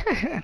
Okay.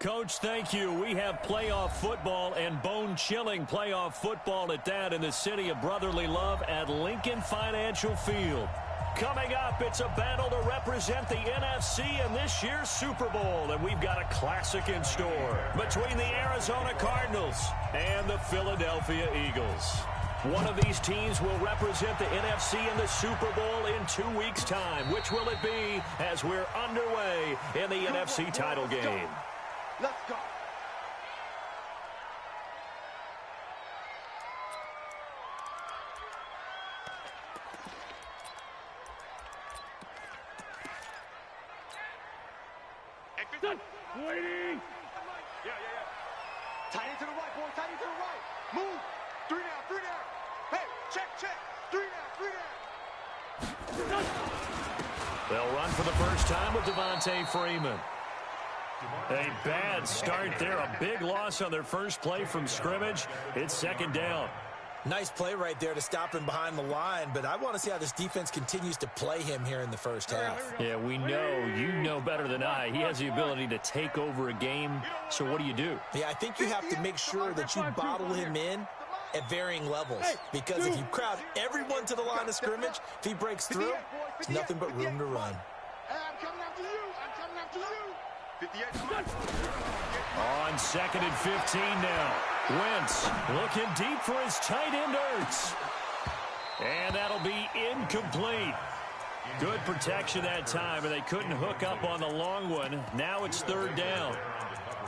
Coach, thank you. We have playoff football and bone-chilling playoff football at that in the city of brotherly love at Lincoln Financial Field. Coming up, it's a battle to represent the NFC in this year's Super Bowl, and we've got a classic in store between the Arizona Cardinals and the Philadelphia Eagles. One of these teams will represent the NFC in the Super Bowl in 2 weeks' time. Which will it be as we're underway in the NFC title game? Let's go. Waiting. Yeah. Tight end to the right, boy. Tight end to the right. Move. 3 down. Hey, check. 3 down. They'll run for the first time with Devontae Freeman. A bad start there. A big loss on their first play from scrimmage. It's second down. Nice play right there to stop him behind the line, but I want to see how this defense continues to play him here in the first half. Yeah, we know. You know better than I. He has the ability to take over a game, so what do? Yeah, I think you have to make sure that you bottle him in at varying levels, because if you crowd everyone to the line of scrimmage, if he breaks through, it's nothing but room to run. Hey, I'm coming after you. 58. On 2nd and 15 now. Wentz looking deep for his tight end Ertz. And that'll be incomplete. Good protection that time, and they couldn't hook up on the long one. Now it's third down.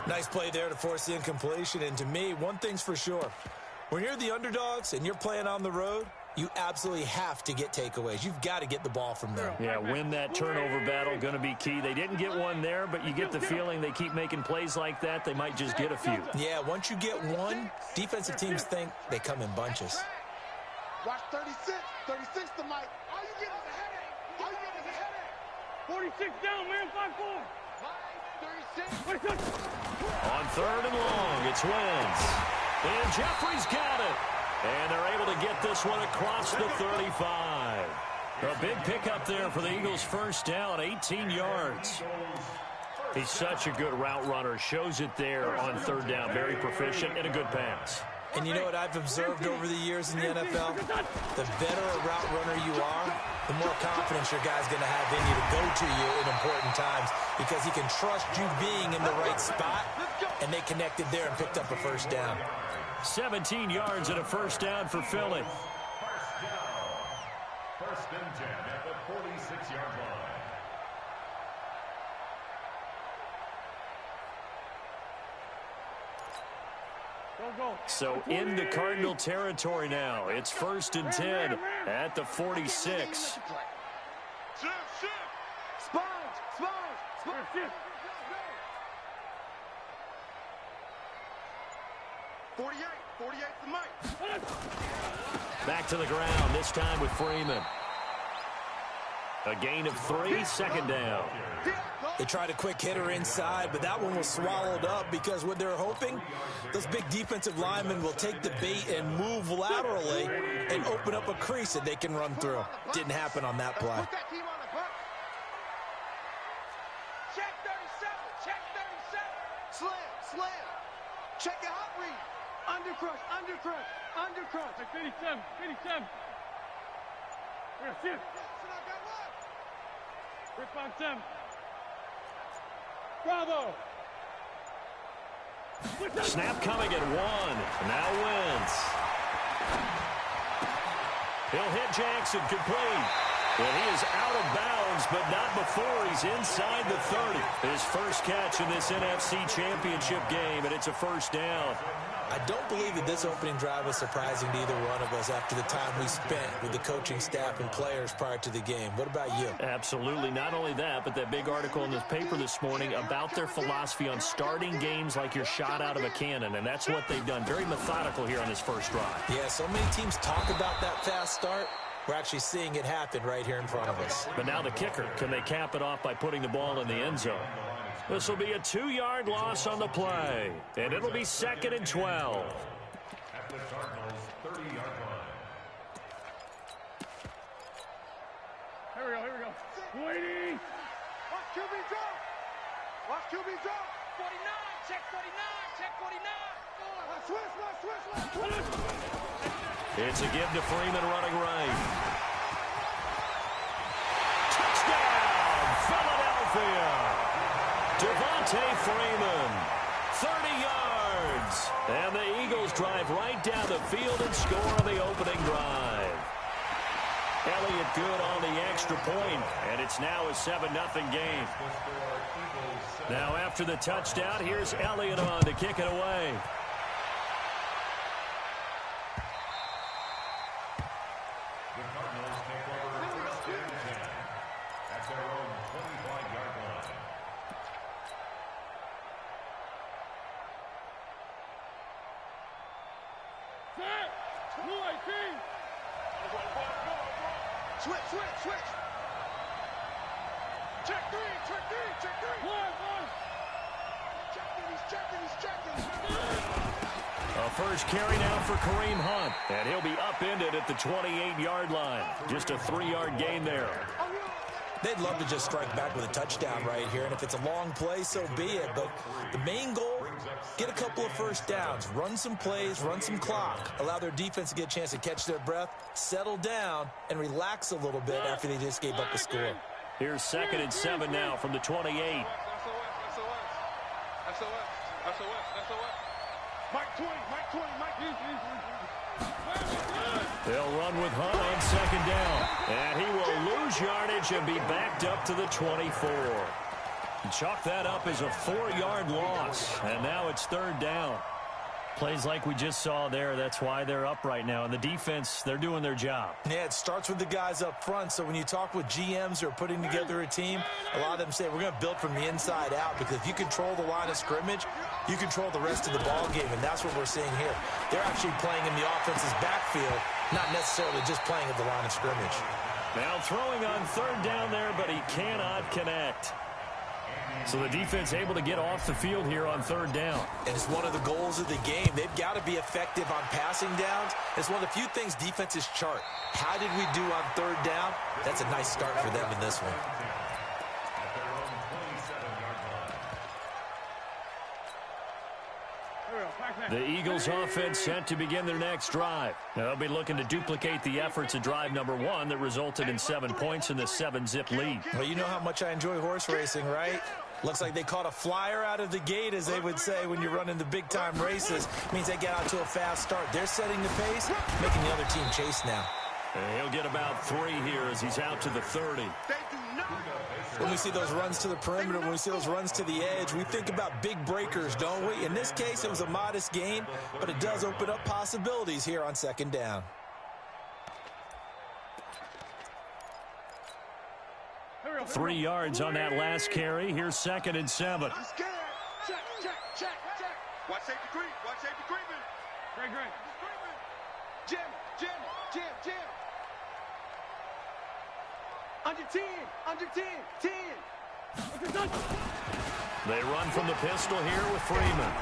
Nice play there to force the incompletion, and to me, one thing's for sure. When you're the underdogs and you're playing on the road, you absolutely have to get takeaways. You've got to get the ball from them. Yeah, win that turnover battle, going to be key. They didn't get one there, but you get the feeling they keep making plays like that, they might just get a few. Yeah, once you get one, defensive teams think they come in bunches. Watch 36. 36 to Mike. All you get is a headache. 46 down, man. 5-4. 36. On third and long, it's Wentz. And Jeffrey's got it. And they're able to get this one across the 35. A big pickup there for the Eagles' first down, 18 yards. He's such a good route runner. Shows it there on third down. Very proficient and a good pass. And you know what I've observed over the years in the NFL? The better a route runner you are, the more confidence your guy's going to have in you to go to you in important times, because he can trust you being in the right spot, and they connected there and picked up a first down. 17 yards and a first down for Philly. First and 10 at the 46-yard line. Go. So into Cardinal territory now. It's first and 10 at the 46. Shift. Sponge. 48 to Mike. Back to the ground, this time with Freeman. A gain of 3, second down. They tried a quick hitter inside, but that one was swallowed up because what they're hoping, those big defensive linemen will take the bait and move laterally and open up a crease that they can run through. Didn't happen on that play. Put that team on the bus. Check 37. Slam. Check your hot read. Undercrush. 57. We're shift. Rip on 10. Bravo. Snap coming at 1. Now Wentz. He'll hit Jackson, complete. Well, he is out of bounds, but not before he's inside the 30. His first catch in this NFC Championship game, and it's a first down. I don't believe that this opening drive was surprising to either one of us after the time we spent with the coaching staff and players prior to the game. What about you? Absolutely. Not only that, but that big article in this paper this morning about their philosophy on starting games like you're shot out of a cannon, and that's what they've done. Very methodical here on this first drive. Yeah, so many teams talk about that fast start. We're actually seeing it happen right here in front of us. But now the kicker. Can they cap it off by putting the ball in the end zone? This will be a 2-yard loss on the play, and it'll be 2nd and 12. At the Cardinals' 30-yard line. Here we go. Waiting. Watch QB drop. 49. Check 49. It's a give to Freeman running right. Devontae Freeman, 30 yards. And the Eagles drive right down the field and score on the opening drive. Elliott good on the extra point, and it's now a 7-0 game. Now after the touchdown, here's Elliott on to kick it away. The Cardinals take over first and 10 at their own 25-yard line. Switch. Check three. He's checking. A first carry now for Kareem Hunt, and he'll be upended at the 28-yard line. Just a 3-yard gain there. They'd love to just strike back with a touchdown right here, and if it's a long play, so be it. But the main goal, get a couple of first downs, run some plays, run some clock, allow their defense to get a chance to catch their breath, settle down, and relax a little bit after they just gave up the score. Here's 2nd and 7 now from the 28. SOS. Mike 20. They'll run with Hunt on 2nd down. And he will lose yardage and be backed up to the 24. Chalk that up as a 4-yard loss. And now it's 3rd down. Plays like we just saw there, that's why they're up right now. And the defense, they're doing their job. Yeah, it starts with the guys up front. So when you talk with GMs who are putting together a team, a lot of them say we're going to build from the inside out, because if you control the line of scrimmage, you control the rest of the ball game, and that's what we're seeing here. They're actually playing in the offense's backfield, not necessarily just playing at the line of scrimmage. Now throwing on 3rd down there, but he cannot connect. So the defense able to get off the field here on 3rd down. And it's one of the goals of the game. They've got to be effective on passing downs. It's one of the few things defenses chart. How did we do on 3rd down? That's a nice start for them in this one. At their own 27-yard line. The Eagles offense set to begin their next drive. Now they'll be looking to duplicate the efforts of drive number 1 that resulted in 7 points in the 7-zip lead. Well, you know how much I enjoy horse racing, right? Looks like they caught a flyer out of the gate, as they would say when you're running the big-time races. Means they get out to a fast start. They're setting the pace, making the other team chase now. And he'll get about 3 here as he's out to the 30. When we see those runs to the perimeter, when we see those runs to the edge, we think about big breakers, don't we? In this case, it was a modest gain, but it does open up possibilities here on 2nd down. Three yards on that last carry. Here's 2nd and 7. Check. Watch safety creep. Great. Jim. Under 10. They run from the pistol here with Freeman.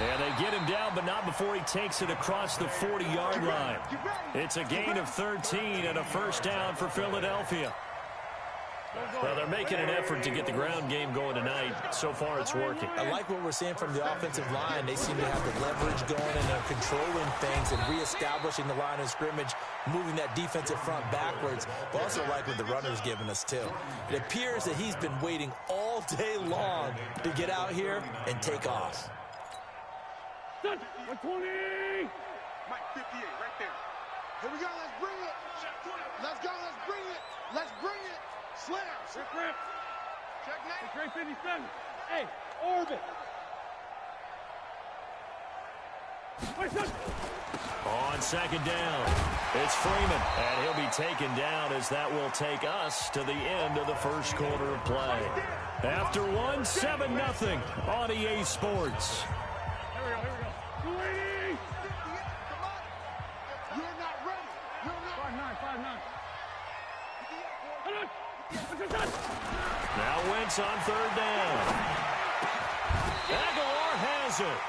And they get him down, but not before he takes it across the 40-yard line. It's a gain of 13 and a first down for Philadelphia. Well, they're making an effort to get the ground game going tonight. So far, it's working. I like what we're seeing from the offensive line. They seem to have the leverage going, and they're controlling things and reestablishing the line of scrimmage, moving that defensive front backwards. But also like what the runner's giving us, too. It appears that he's been waiting all day long to get out here and take off. 120! Mike 58, right there. Here we go, let's bring it. Let's bring it. Slam. Rip. Check next. It's right 57. Hey, orbit. On 2nd down, it's Freeman, and he'll be taken down as that will take us to the end of the first quarter of play. After 7-0 on EA Sports. Here we go. 280! You're not ready. 5'9". Now Wentz on 3rd down. Aguilar has it.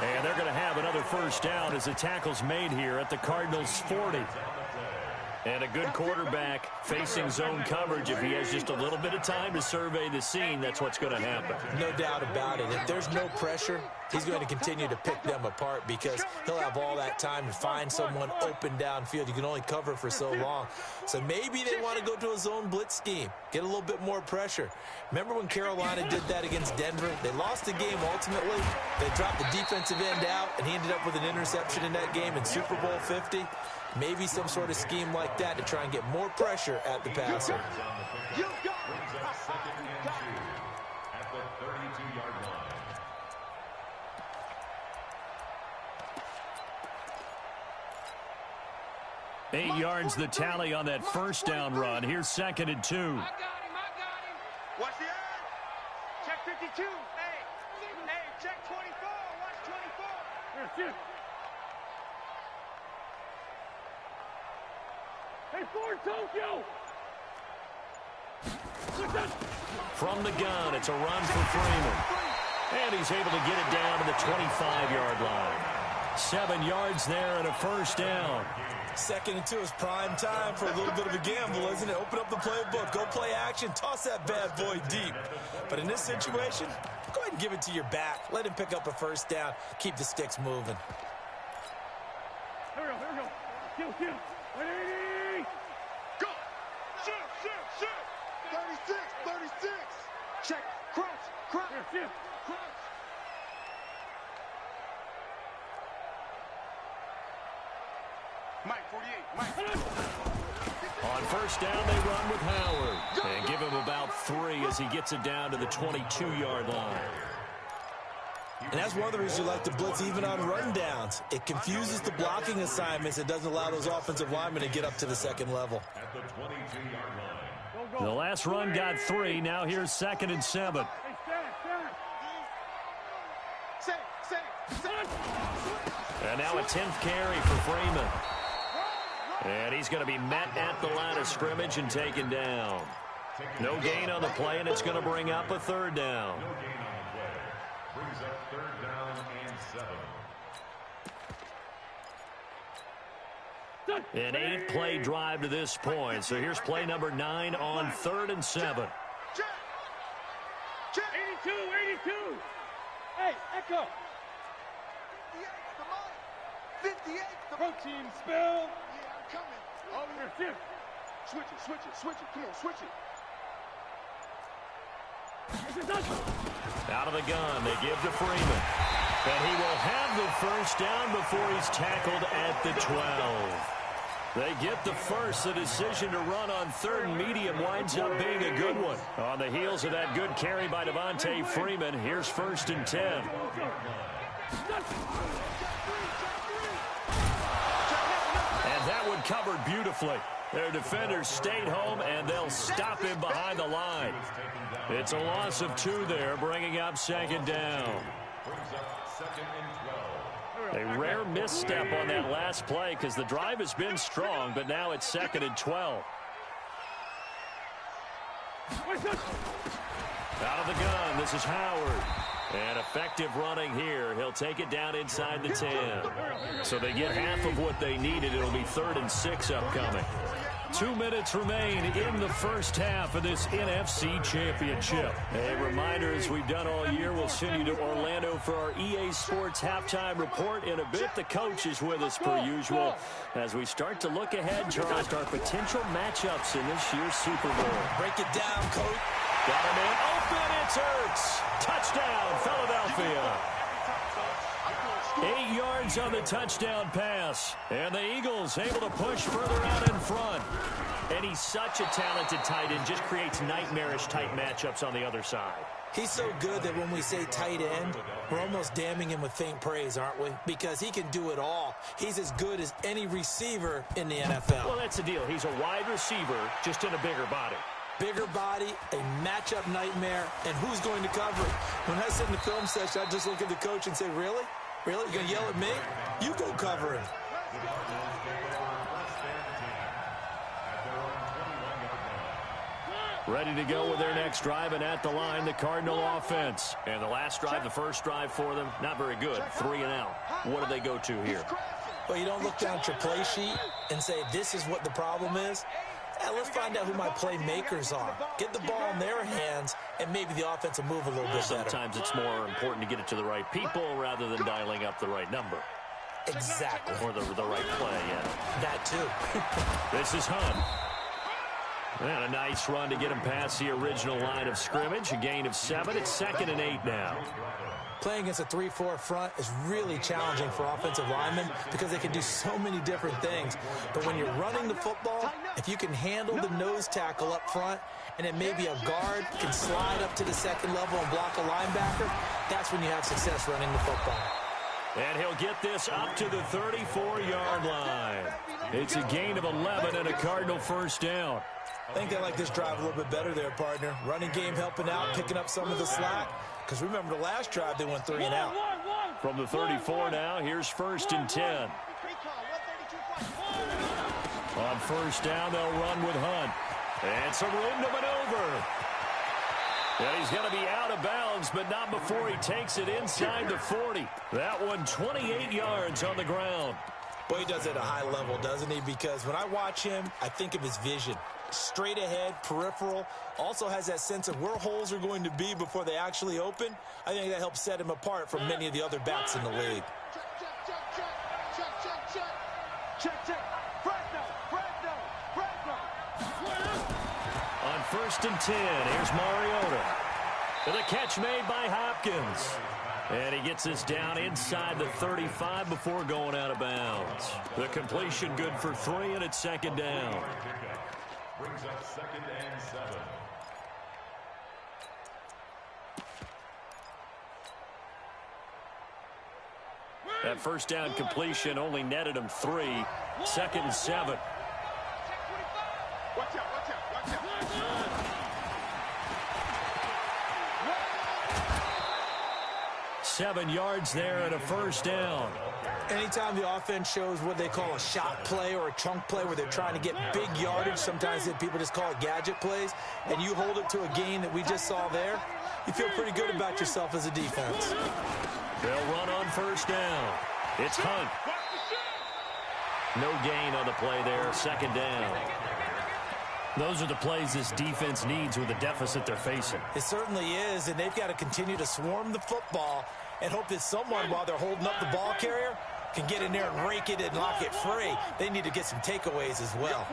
And they're going to have another first down as the tackle's made here at the Cardinals' 40. And a good quarterback facing zone coverage, if he has just a little bit of time to survey the scene, that's what's going to happen. No doubt about it. If there's no pressure, he's going to continue to pick them apart because he'll have all that time to find someone open downfield. You can only cover for so long. So maybe they want to go to a zone blitz scheme, get a little bit more pressure. Remember when Carolina did that against Denver? They lost the game ultimately. They dropped the defensive end out, and he ended up with an interception in that game in Super Bowl 50. Maybe some sort of scheme like that to try and get more pressure at the passer. You got it. Second and 2 at the 32-yard line. 8 yards the tally on that first down run. Here's 2nd and 2. I got him. Watch the eye. Check 52. Hey, check 24. Watch 24. Here, Hey, Ford, Tokyo! From the gun, it's a run for Freeman. And he's able to get it down to the 25-yard line. 7 yards there and a first down. 2nd and 2 is prime time for a little bit of a gamble, isn't it? Open up the playbook, go play action, toss that bad boy deep. But in this situation, go ahead and give it to your back. Let him pick up a first down. Keep the sticks moving. Here we go. Kill. Ready? Go. Shoot. 36. Check. Crouch. Here. Mike, 48. On first down, they run with Howard. And give him about 3 as he gets it down to the 22-yard line. And that's one of the reasons you like to blitz even on rundowns. It confuses the blocking assignments. It doesn't allow those offensive linemen to get up to the second level. At the 22-yard line. The last run got 3. Now here's 2nd and 7. Hey, stand. And now a 10th carry for Freeman. And he's going to be met at the line of scrimmage and taken down. No gain on the play, and it's going to bring up a 3rd down. No gain on the play. Brings up 3rd down and 7. An 8-play drive to this point. So here's play number 9 on 3rd and 7. Check. 82. Hey, Echo. 58. Protein spill. Yeah, I'm coming. Over here. Switch it. Come on, switch it. Out of the gun, they give to Freeman. And he will have the first down before he's tackled at the 12. They get the first. The decision to run on 3rd and medium winds up being a good one. On the heels of that good carry by Devontae Freeman, here's 1st and 10. And that one covered beautifully. Their defenders stayed home, and they'll stop him behind the line. It's a loss of 2 there, bringing up 2nd down. A rare misstep on that last play because the drive has been strong, but now it's 2nd and 12. Out of the gun, this is Howard. And effective running here. He'll take it down inside the 10. So they get half of what they needed. It'll be 3rd and 6 upcoming. 2 minutes remain in the first half of this NFC Championship. A reminder, as we've done all year, we'll send you to Orlando for our EA Sports halftime report. In a bit, the coach is with us per usual as we start to look ahead, Charles, to our potential matchups in this year's Super Bowl. Break it down, coach. Got him in. Open, it's Hurts. Touchdown, Philadelphia. 8 yards on the touchdown pass. And the Eagles able to push further out in front. And he's such a talented tight end, just creates nightmarish type matchups on the other side. He's so good that when we say tight end, we're almost damning him with faint praise, aren't we? Because he can do it all. He's as good as any receiver in the NFL. Well, that's the deal. He's a wide receiver, just in a bigger body. Bigger body, a matchup nightmare, and who's going to cover it? When I sit in the film session, I just look at the coach and say, really? Really? You're going to yell at me? You go cover him. Ready to go with their next drive, and at the line, the Cardinal offense. And the last drive, the first drive for them, not very good. 3 and out. What do they go to here? Well, you don't look down at your play sheet and say, this is what the problem is. Let's find out who my playmakers are. Get the ball in their hands, and maybe the offense will move a little bit better. Sometimes it's more important to get it to the right people rather than dialing up the right number. Exactly. Or the right play, yeah. That, too. This is Hunt. And a nice run to get him past the original line of scrimmage. A gain of 7. It's 2nd and 8 now. Playing against a 3-4 front is really challenging for offensive linemen because they can do so many different things. But when you're running the football, if you can handle the nose tackle up front and then maybe a guard can slide up to the second level and block a linebacker, that's when you have success running the football. And he'll get this up to the 34-yard line. It's a gain of 11 and a Cardinal first down. I think they like this drive a little bit better there, partner. Running game helping out, picking up some of the slack. Because remember, the last drive, they went 3 and out. From the 34 now, here's 1st and 10. On first down, they'll run with Hunt. And some room to maneuver. And he's going to be out of bounds, but not before he takes it inside the 40. That one 28 yards on the ground. Boy, he does it at a high level, doesn't he? Because when I watch him, I think of his vision. Straight ahead, peripheral, also has that sense of where holes are going to be before they actually open. I think that helps set him apart from many of the other backs in the league. On 1st and 10, here's Mariota. The catch made by Hopkins. And he gets this down inside the 35 before going out of bounds. The completion good for 3, and it's 2nd down. Brings up 2nd and 7. That first down completion only netted him 3. 2nd and 7. Watch out, watch out, watch out. 7 yards there and a first down. Anytime the offense shows what they call a shot play or a chunk play where they're trying to get big yardage, sometimes people just call it gadget plays, and you hold it to a gain that we just saw there, you feel pretty good about yourself as a defense. They'll run on first down. It's Hunt. No gain on the play there, 2nd down. Those are the plays this defense needs with the deficit they're facing. It certainly is, and they've got to continue to swarm the football and hope that someone, while they're holding up the ball carrier, can get in there and rake it and lock it free. They need to get some takeaways as well.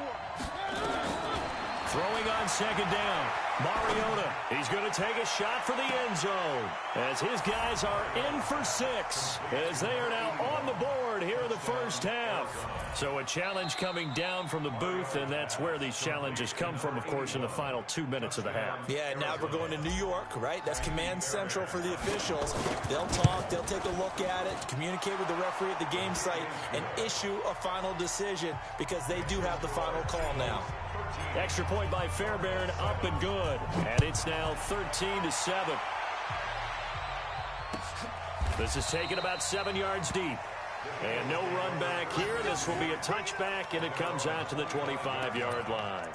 Throwing on 2nd down. Mariota, he's going to take a shot for the end zone as his guys are in for 6 as they are now on the board here in the first half. So a challenge coming down from the booth, and that's where these challenges come from, of course, in the final 2 minutes of the half. Yeah, now we're going to New York, right? That's command central for the officials. They'll talk, they'll take a look at it, communicate with the referee at the game site, and issue a final decision because they do have the final call now. Extra point by Fairbairn, up and good. And it's now 13-7. This is taken about 7 yards deep. And no run back here. This will be a touchback, and it comes out to the 25-yard line.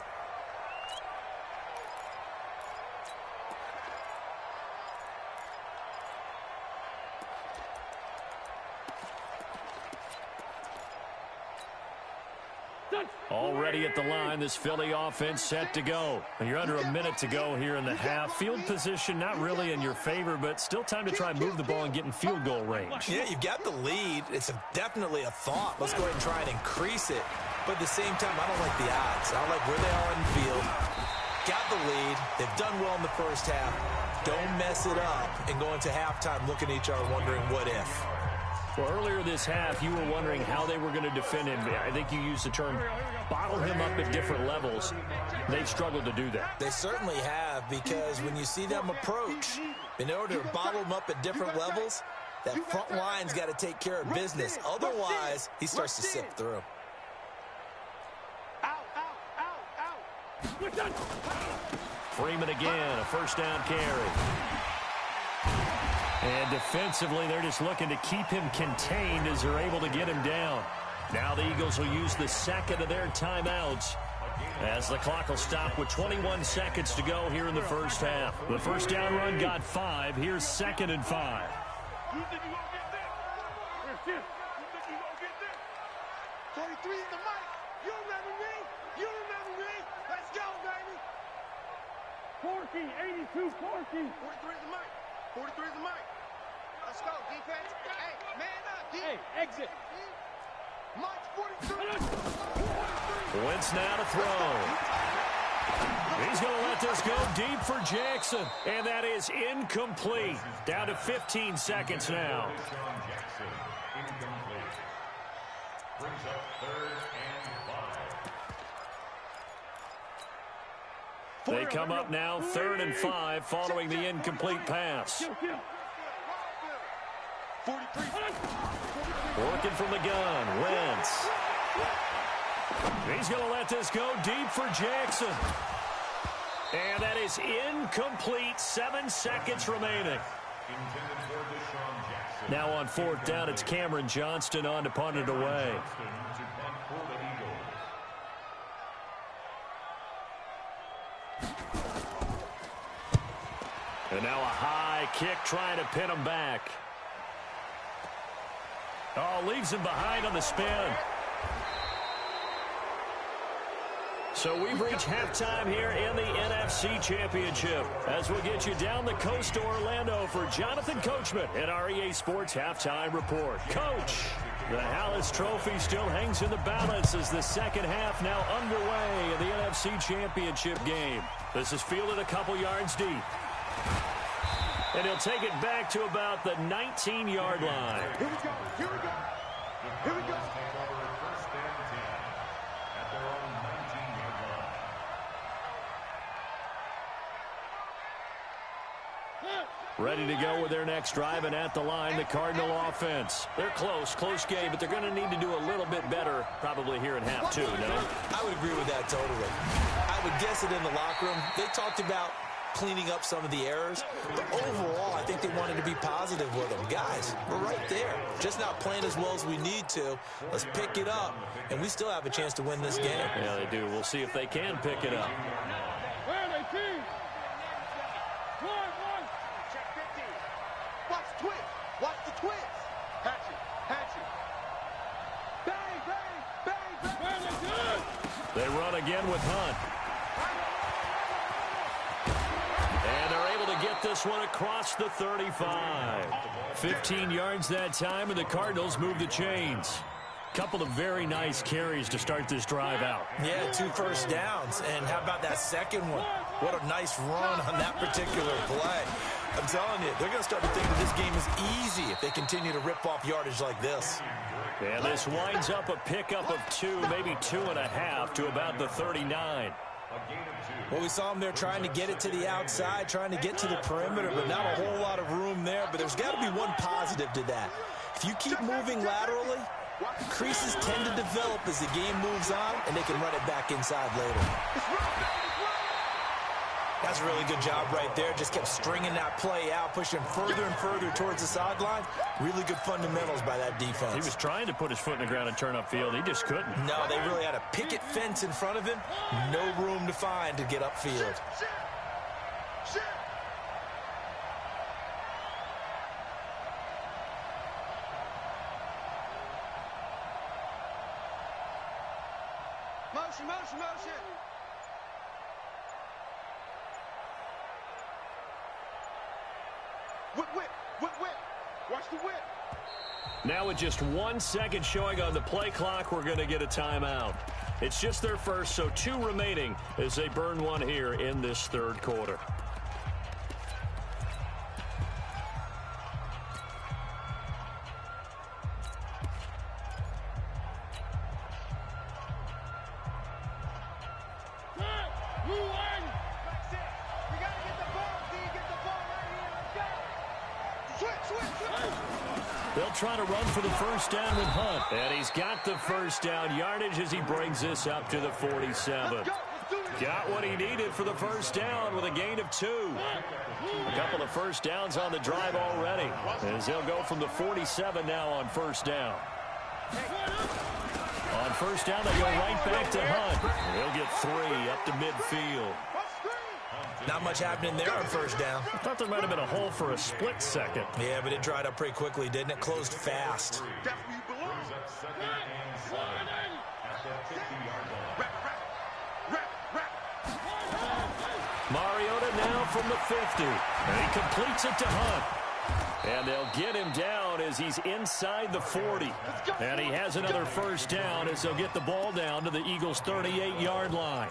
Already at the line, this Philly offense set to go. And you're under a minute to go here in the half. Field position not really in your favor, but still time to try and move the ball and get in field goal range. Yeah, you've got the lead. It's definitely a thought. Let's go ahead and try and increase it. But at the same time, I don't like the odds. I don't like where they are on the field. Got the lead. They've done well in the first half. Don't mess it up and go into halftime looking at each other wondering what if. Well, earlier this half, you were wondering how they were going to defend him. I think you used the term bottle him up at different levels. They've struggled to do that. They certainly have, because when you see them approach, in order to bottle him up at different levels, that front line's got to take care of business. Otherwise, he starts to sift through. Freeman again, a first down carry. And defensively, they're just looking to keep him contained as they're able to get him down. Now the Eagles will use the second of their timeouts as the clock will stop with 21 seconds to go here in the first half. The first down run got 5. Here's 2nd and 5. 43 is the mic. You remember me? You remember me? Let's go, baby. 82, 40. 43 is the mic. 43 is the mic. Let's go, defense. Hey, man up, defense. Hey, exit. Mike's 43. Wentz now to throw. He's going to let this go deep for Jackson. And that is incomplete. Down to 15 seconds now. Jackson, incomplete. Brings up 3rd and 5. They come up now 3rd and 5 following the incomplete pass. 43. Working from the gun, Wentz. He's going to let this go deep for Jackson. And that is incomplete. 7 seconds remaining. Now on 4th down, it's Cameron Johnston on to punt it away. And now a high kick trying to pin him back. Oh, leaves him behind on the spin. So we've reached halftime here in the NFC Championship as we'll get you down the coast to Orlando for Jonathan Coachman at our EA Sports Halftime Report. Coach, the Hallis Trophy still hangs in the balance as the second half now underway in the NFC Championship game. This is fielded a couple yards deep. And he'll take it back to about the 19-yard line. Here we go. Here we go. Here we go. Take over 1st and 10 at their own 19-yard line. Ready to go with their next drive, and at the line, the Cardinal offense. They're close game, but they're going to need to do a little bit better probably here in half 2, no? I would agree with that totally. I would guess it in the locker room. They talked about cleaning up some of the errors, but overall, I think they wanted to be positive with them. Guys, we're right there. Just not playing as well as we need to. Let's pick it up, and we still have a chance to win this game. Yeah, they do. We'll see if they can pick it up. Where are they, team? One. Check 50. Watch the twist. Watch the twist. Hatchet. Hatchet. Bang, bang, bang, bang. Where are they good? They run again with Hunt. And they're able to get this one across the 35. 15 yards that time, and the Cardinals move the chains. Couple of very nice carries to start this drive out. Yeah, 2 first downs. And how about that second one? What a nice run on that particular play. I'm telling you, they're going to start to think that this game is easy if they continue to rip off yardage like this. And this winds up a pickup of 2, maybe 2.5 to about the 39. Well, we saw them there trying to get it to the outside, trying to get to the perimeter, but not a whole lot of room there. But there's got to be one positive to that. If you keep moving laterally, creases tend to develop as the game moves on, and they can run it back inside later. That's a really good job right there. Just kept stringing that play out, pushing further and further towards the sideline. Really good fundamentals by that defense. He was trying to put his foot in the ground and turn upfield. He just couldn't. No, they really had a picket fence in front of him. No room to find to get upfield. Motion, motion, motion. Whip, whip, whip, whip. Watch the whip. Now with just 1 second showing on the play clock, we're going to get a timeout. It's just their first, so 2 remaining as they burn one here in this third quarter. They'll try to run for the first down with Hunt. And he's got the first down yardage as he brings this up to the 47. Got what he needed for the first down with a gain of 2. A couple of first downs on the drive already, as they'll go from the 47 now on first down. On first down, they go right back to Hunt. He'll get 3 up to midfield. Not much happening there on first down. I thought there might have been a hole for a split second. Yeah, but it dried up pretty quickly, didn't it? Closed fast. That's where you belong. brings up 2nd and 7 at the 50-yard line. Mariota now from the 50. And he completes it to Hunt. And they'll get him down as he's inside the 40. And he has another first down as they'll get the ball down to the Eagles' 38-yard line.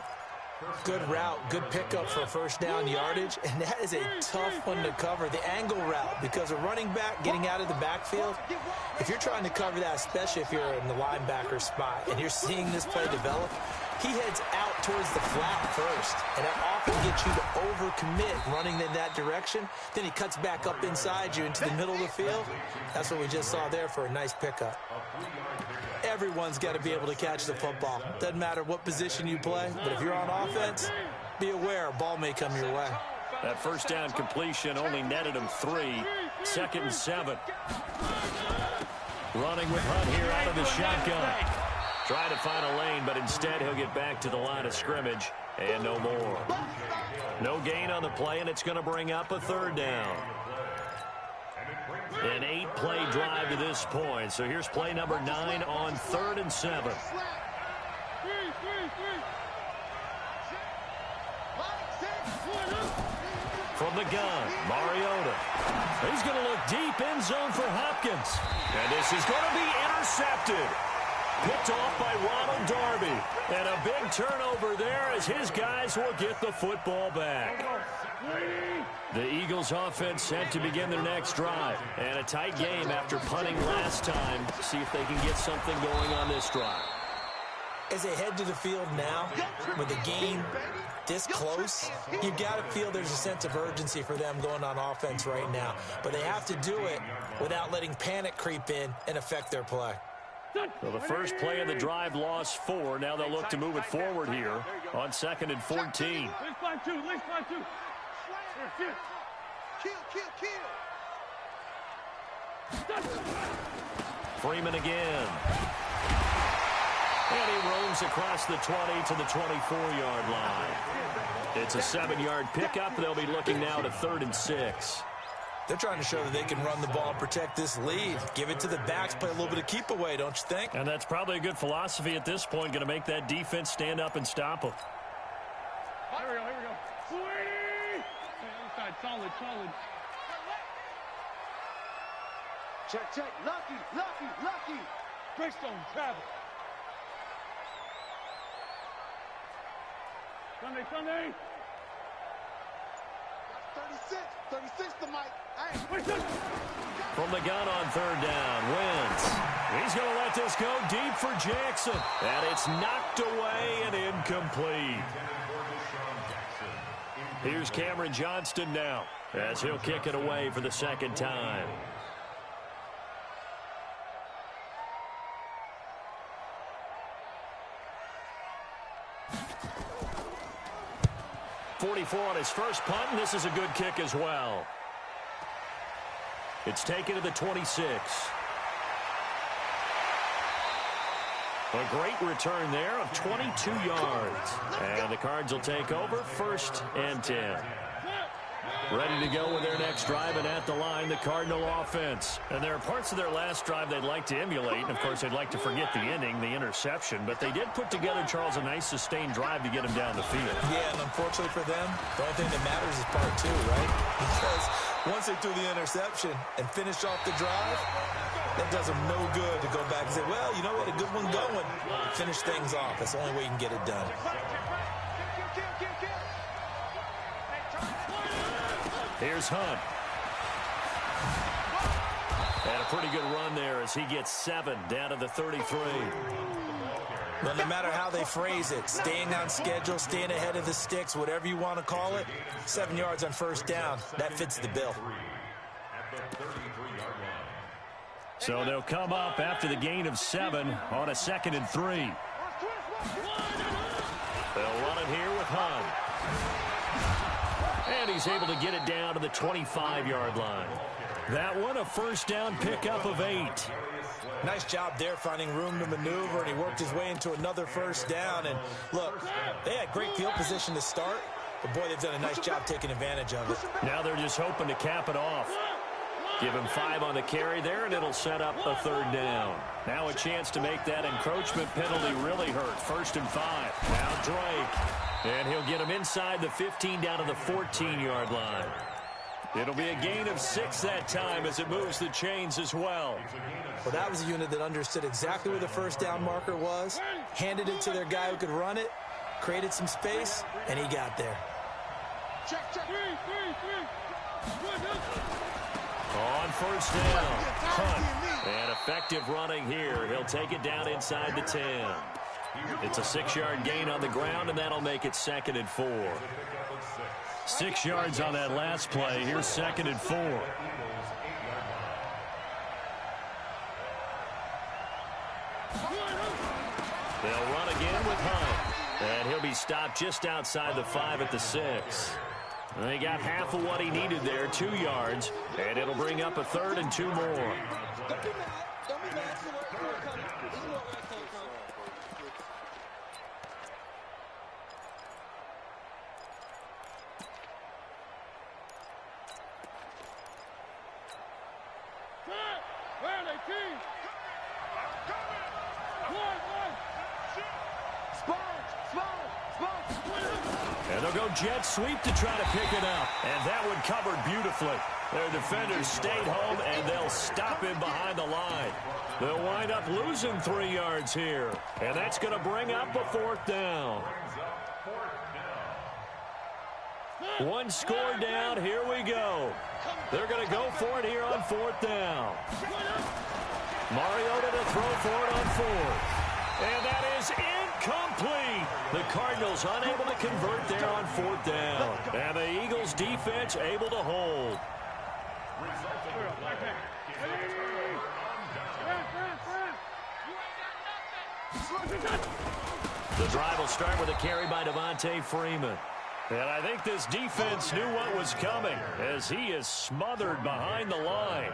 Good route, good pickup for first down yardage, and that is a tough one to cover, the angle route, because a running back getting out of the backfield, if you're trying to cover that, especially if you're in the linebacker spot and you're seeing this play develop, he heads out towards the flat first, and that often gets you to overcommit running in that direction. Then he cuts back up inside you into the middle of the field. That's what we just saw there for a nice pickup. Everyone's got to be able to catch the football. Doesn't matter what position you play, but if you're on offense, be aware a ball may come your way. That first down completion only netted him 3. 2nd and 7. Running with Hunt here out of the shotgun. Trying to find a lane, but instead he'll get back to the line of scrimmage and no more. No gain on the play, and it's going to bring up a 3rd down. An 8-play drive to this point. So here's play number 9 on 3rd and 7. From the gun, Mariota. He's going to look deep end zone for Hopkins. And this is going to be intercepted. Picked off by Ronald Darby. And a big turnover there as his guys will get the football back. The Eagles offense set to begin their next drive. And a tight game after punting last time. See if they can get something going on this drive. As they head to the field now, with the game this close, you've got to feel there's a sense of urgency for them going on offense right now. But they have to do it without letting panic creep in and affect their play. Well, the first play of the drive lost 4. Now they'll look to move it forward here on 2nd and 14. Freeman again. And he roams across the 20 to the 24-yard line. It's a 7-yard pickup. They'll be looking now to 3rd and 6. They're trying to show that they can run the ball and protect this lead. Give it to the backs, play a little bit of keep away, don't you think? And that's probably a good philosophy at this point, going to make that defense stand up and stop them. Here we go. Sweet! Outside, solid. Check. Lucky. Greystone, travel. Sunday. 36 to Mike. Hey. From the gun on 3rd down, Wentz. He's going to let this go deep for Jackson. And it's knocked away and incomplete. Here's Cameron Johnston now as he'll kick it away for the 2nd time. .44 on his first punt, and this is a good kick as well. It's taken to the 26. A great return there of 22 yards. And the Cards will take over 1st and 10. Ready to go with their next drive, and at the line, the Cardinal offense. And there are parts of their last drive they'd like to emulate, and of course they'd like to forget the ending, the interception. But they did put together, Charles, a nice sustained drive to get him down the field. Yeah, and unfortunately for them, the only thing that matters is part 2, right? Because once they threw the interception and finished off the drive, that does them no good to go back and say, well, you know what, a good one going. Finish things off. That's the only way you can get it done. Here's Hunt. And a pretty good run there as he gets 7 down to the 33. But no matter how they phrase it, staying on schedule, staying ahead of the sticks, whatever you want to call it, 7 yards on first down, that fits the bill. So they'll come up after the gain of 7 on a 2nd and 3. They'll run it here with Hunt. And he's able to get it down to the 25-yard line. That one, a first down pickup of 8. Nice job there finding room to maneuver, and he worked his way into another first down. And look, they had great field position to start, but boy, they've done a nice job taking advantage of it. Now they're just hoping to cap it off. Give him 5 on the carry there, and it'll set up a 3rd down. Now a chance to make that encroachment penalty really hurt. 1st and 5. Now Drake. And he'll get him inside the 15 down to the 14-yard line. It'll be a gain of 6 that time as it moves the chains as well. Well, that was a unit that understood exactly where the 1st down marker was, handed it to their guy who could run it, created some space, and he got there. Check, check. On 1st down, Hunt. And effective running here. He'll take it down inside the 10. It's a 6-yard gain on the ground, and that'll make it 2nd and 4. 6 yards on that last play. Here's 2nd and 4. They'll run again with Hunt. And he'll be stopped just outside the 5 at the 6. They got half of what he needed there, 2 yards. And it'll bring up a 3rd and 2 more. And they'll go jet sweep to try to pick it up. And that one covered beautifully. Their defenders stayed home, and they'll stop him behind the line. They'll wind up losing 3 yards here. And that's going to bring up a 4th down. 1 score down. Here we go. They're going to go for it here on 4th down. Mariota to throw for it on 4th. And that is incomplete. The Cardinals unable to convert there on 4th down. And the Eagles defense able to hold. The drive will start with a carry by Devontae Freeman. And I think this defense knew what was coming as he is smothered behind the line.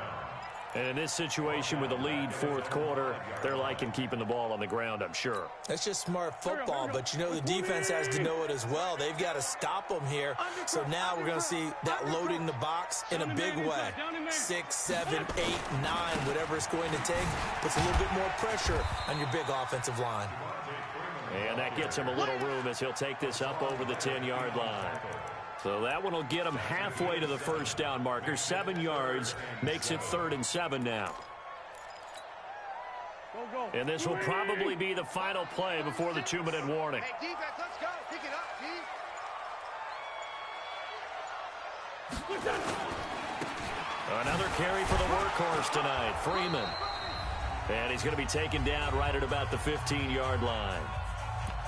And in this situation with a lead 4th quarter, they're liking keeping the ball on the ground, I'm sure. That's just smart football, but you know the defense has to know it as well. They've got to stop them here. So now we're going to see that loading the box in a big way. 6, 7, 8, 9, whatever it's going to take, puts a little bit more pressure on your big offensive line. And that gets him a little room as he'll take this up over the 10-yard line. So that one will get him halfway to the 1st down marker. 7 yards makes it 3rd and 7 now. And this will probably be the final play before the 2-minute warning. Hey, defense, let's go. Pick it up, Chief. Another carry for the workhorse tonight, Freeman. And he's going to be taken down right at about the 15-yard line.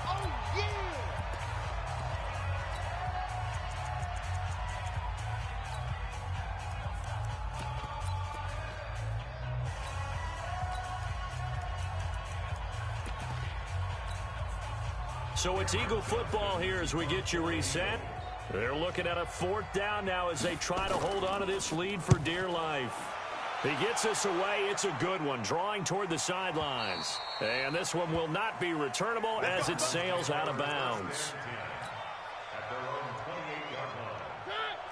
Oh, yeah. So it's Eagle football here as we get you reset. They're looking at a 4th down now as they try to hold on to this lead for dear life. He gets us away. It's a good one, drawing toward the sidelines. And this one will not be returnable as it sails out of bounds.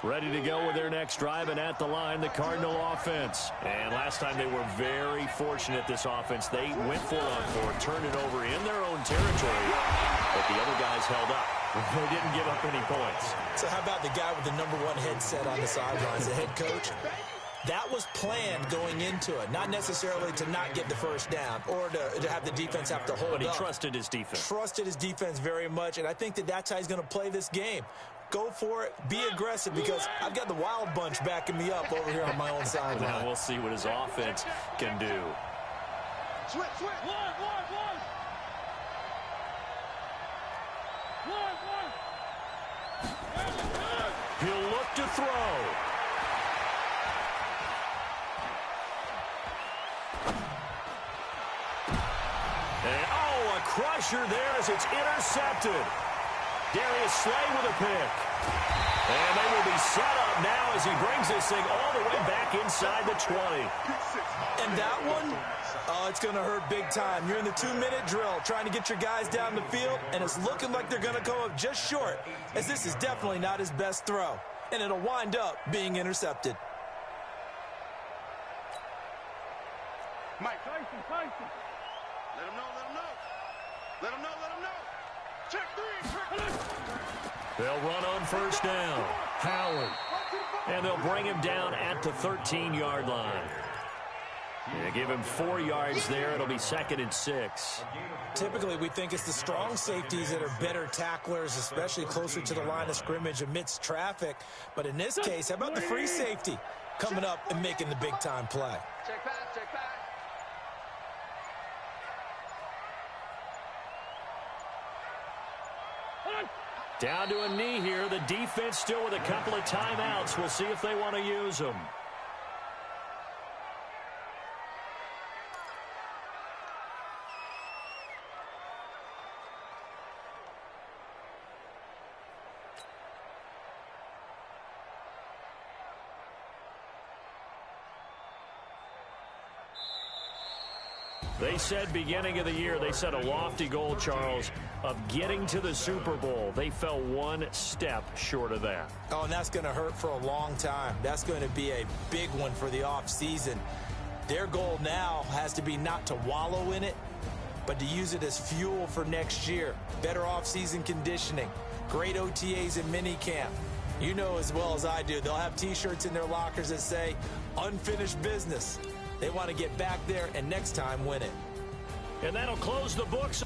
Ready to go with their next drive, and at the line, the Cardinal offense. And last time they were very fortunate, this offense. They went for it on 4th, turned it over in their own territory, but the other guys held up. They didn't give up any points. So how about the guy with the #1 headset on the sidelines, the head coach? That was planned going into it, not necessarily to not get the 1st down or to have the defense have to hold up. But he trusted his defense. Trusted his defense very much, and I think that's how he's going to play this game. Go for it, be aggressive, because I've got the wild bunch backing me up over here on my own sideline. Now we'll see what his offense can do. Switch, switch. He'll look to throw. And, a crusher there as it's intercepted. Darius Slay with a pick. And they will be set up now as he brings this thing all the way back inside the 20. And that one, it's going to hurt big time. You're in the 2-minute drill trying to get your guys down the field, and it's looking like they're going to go up just short, as this is definitely not his best throw. And it'll wind up being intercepted. Mike. Let him know, let him know. Let him know, let him know. Check three. They'll run on first down. Howard. And they'll bring him down at the 13-yard line. Yeah, give him 4 yards there. It'll be 2nd and 6. Typically, we think it's the strong safeties that are better tacklers, especially closer to the line of scrimmage amidst traffic. But in this case, how about the free safety coming up and making the big-time play? Check pass, check pass. Down to a knee here. The defense still with a couple of timeouts. We'll see if they want to use them. They said beginning of the year, they set a lofty goal, Charles, of getting to the Super Bowl. They fell one step short of that. Oh, and that's going to hurt for a long time. That's going to be a big one for the offseason. Their goal now has to be not to wallow in it, but to use it as fuel for next year. Better offseason conditioning, great OTAs and minicamp. You know as well as I do, they'll have T-shirts in their lockers that say, unfinished business. They want to get back there and next time win it. And that'll close the books.